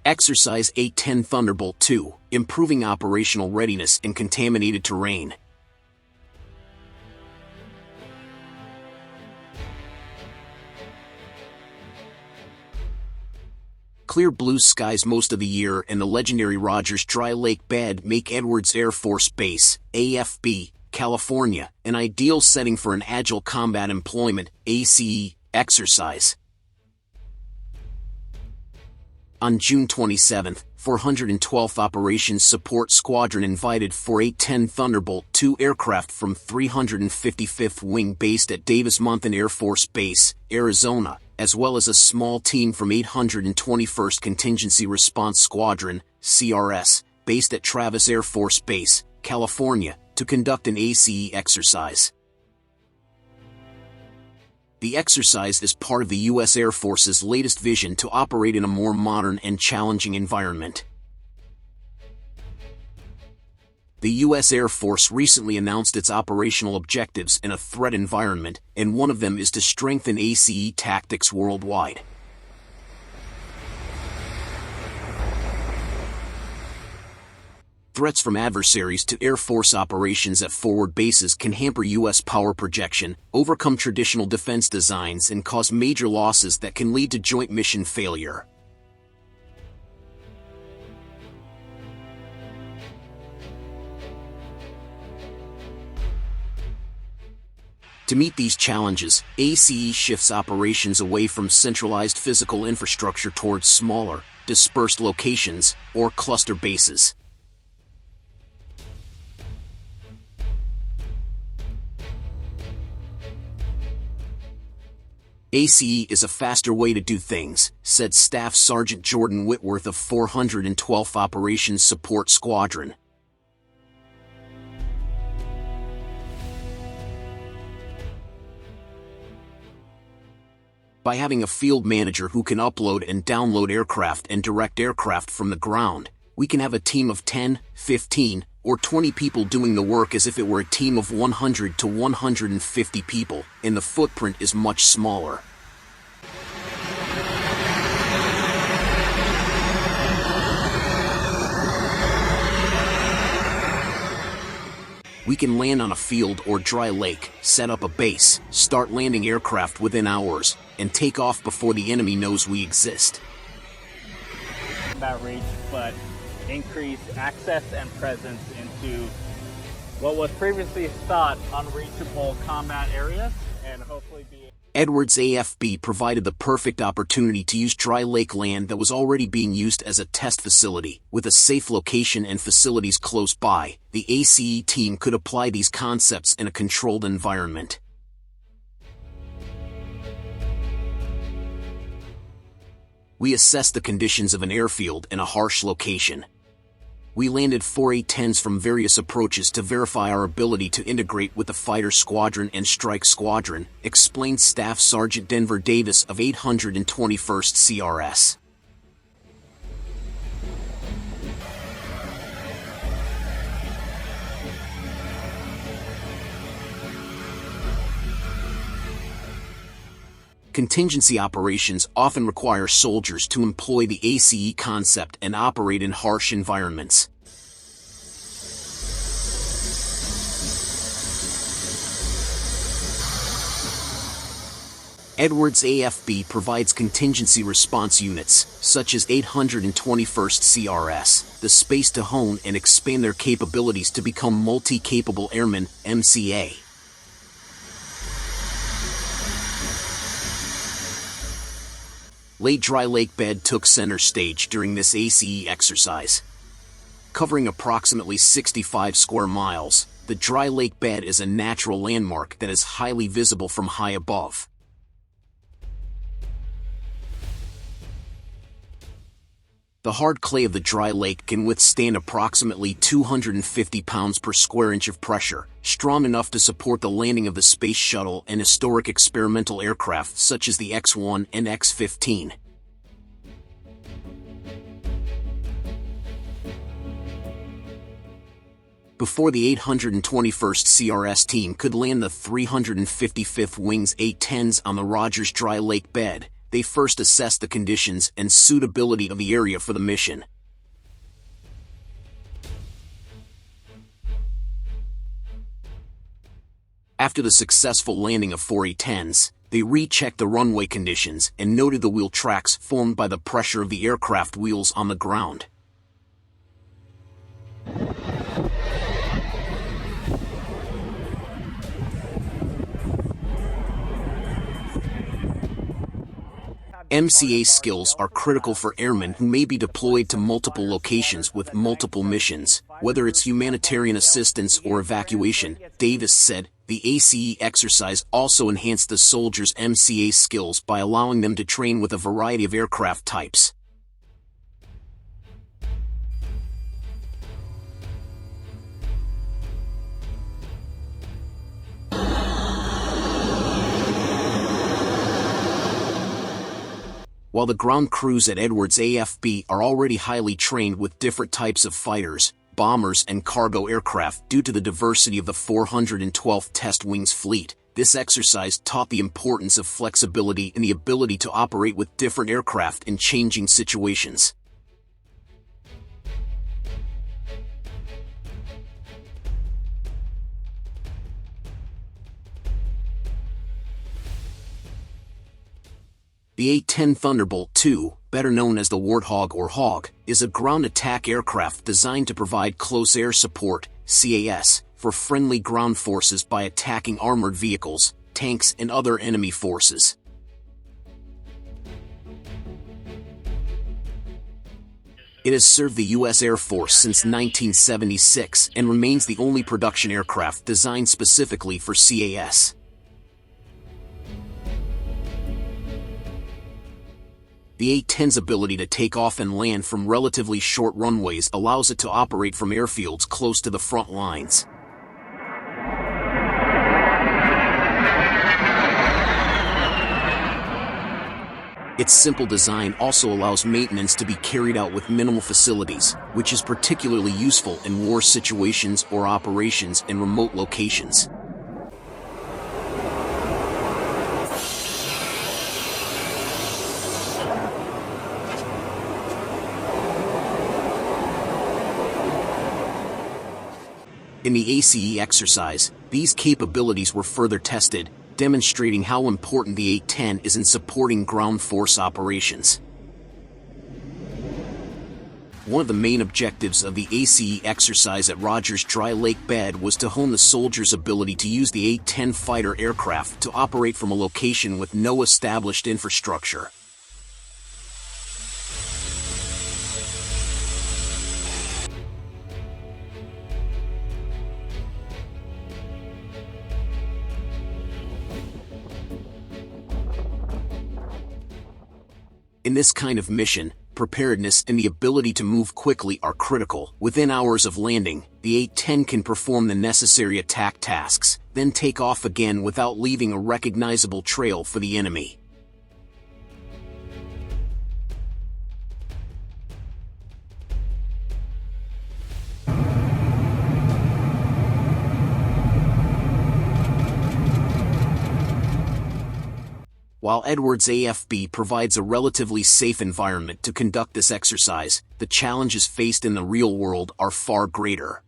Exercise A-10 Thunderbolt II, improving operational readiness in contaminated terrain. Clear blue skies most of the year and the legendary Rogers Dry Lake Bed make Edwards Air Force Base, AFB, California, an ideal setting for an Agile Combat Employment, ACE, exercise. On June 27, 412th Operations Support Squadron invited for A-10 Thunderbolt II aircraft from 355th Wing based at Davis-Monthan Air Force Base, Arizona, as well as a small team from 821st Contingency Response Squadron, CRS, based at Travis Air Force Base, California, to conduct an ACE exercise. The exercise is part of the U.S. Air Force's latest vision to operate in a more modern and challenging environment. The U.S. Air Force recently announced its operational objectives in a threat environment, and one of them is to strengthen ACE tactics worldwide. Threats from adversaries to Air Force operations at forward bases can hamper U.S. power projection, overcome traditional defense designs, and cause major losses that can lead to joint mission failure. To meet these challenges, ACE shifts operations away from centralized physical infrastructure towards smaller, dispersed locations, or cluster bases. ACE is a faster way to do things, said Staff Sergeant Jordan Whitworth of 412th Operations Support Squadron. By having a field manager who can upload and download aircraft and direct aircraft from the ground, we can have a team of 10, 15, or 20 people doing the work as if it were a team of 100 to 150 people, and the footprint is much smaller. We can land on a field or dry lake, set up a base, start landing aircraft within hours, and take off before the enemy knows we exist. Combat reach, but increase access and presence into what was previously thought unreachable combat areas, and hopefully be... Edwards AFB provided the perfect opportunity to use dry lake land that was already being used as a test facility. With a safe location and facilities close by, the ACE team could apply these concepts in a controlled environment. We assessed the conditions of an airfield in a harsh location. We landed 4 A-10s from various approaches to verify our ability to integrate with the Fighter Squadron and Strike Squadron, explained Staff Sergeant Denver Davis of 821st CRS. Contingency operations often require soldiers to employ the ACE concept and operate in harsh environments. Edwards AFB provides contingency response units, such as 821st CRS, the space to hone and expand their capabilities to become multi-capable airmen, MCA. Late Dry Lake Bed took center stage during this ACE exercise. Covering approximately 65 square miles, the Dry Lake Bed is a natural landmark that is highly visible from high above. The hard clay of the dry lake can withstand approximately 250 pounds per square inch of pressure, strong enough to support the landing of the Space Shuttle and historic experimental aircraft such as the X-1 and X-15. Before the 821st CRS team could land the 355th Wing's A-10s on the Rogers Dry Lake Bed, they first assess the conditions and suitability of the area for the mission. After the successful landing of 4 A-10s, they rechecked the runway conditions and noted the wheel tracks formed by the pressure of the aircraft wheels on the ground. MCA skills are critical for airmen who may be deployed to multiple locations with multiple missions, whether it's humanitarian assistance or evacuation, Davis said. The ACE exercise also enhanced the soldiers' MCA skills by allowing them to train with a variety of aircraft types. While the ground crews at Edwards AFB are already highly trained with different types of fighters, bombers and cargo aircraft due to the diversity of the 412th Test Wings fleet, this exercise taught the importance of flexibility and the ability to operate with different aircraft in changing situations. The A-10 Thunderbolt II, better known as the Warthog or Hog, is a ground attack aircraft designed to provide close air support, CAS, for friendly ground forces by attacking armored vehicles, tanks and other enemy forces. It has served the U.S. Air Force since 1976 and remains the only production aircraft designed specifically for CAS. The A-10's ability to take off and land from relatively short runways allows it to operate from airfields close to the front lines. Its simple design also allows maintenance to be carried out with minimal facilities, which is particularly useful in war situations or operations in remote locations. In the ACE exercise, these capabilities were further tested, demonstrating how important the A-10 is in supporting ground force operations. One of the main objectives of the ACE exercise at Rogers Dry Lake Bed was to hone the soldiers' ability to use the A-10 fighter aircraft to operate from a location with no established infrastructure. In this kind of mission, preparedness and the ability to move quickly are critical. Within hours of landing, the A-10 can perform the necessary attack tasks, then take off again without leaving a recognizable trail for the enemy. While Edwards AFB provides a relatively safe environment to conduct this exercise, the challenges faced in the real world are far greater.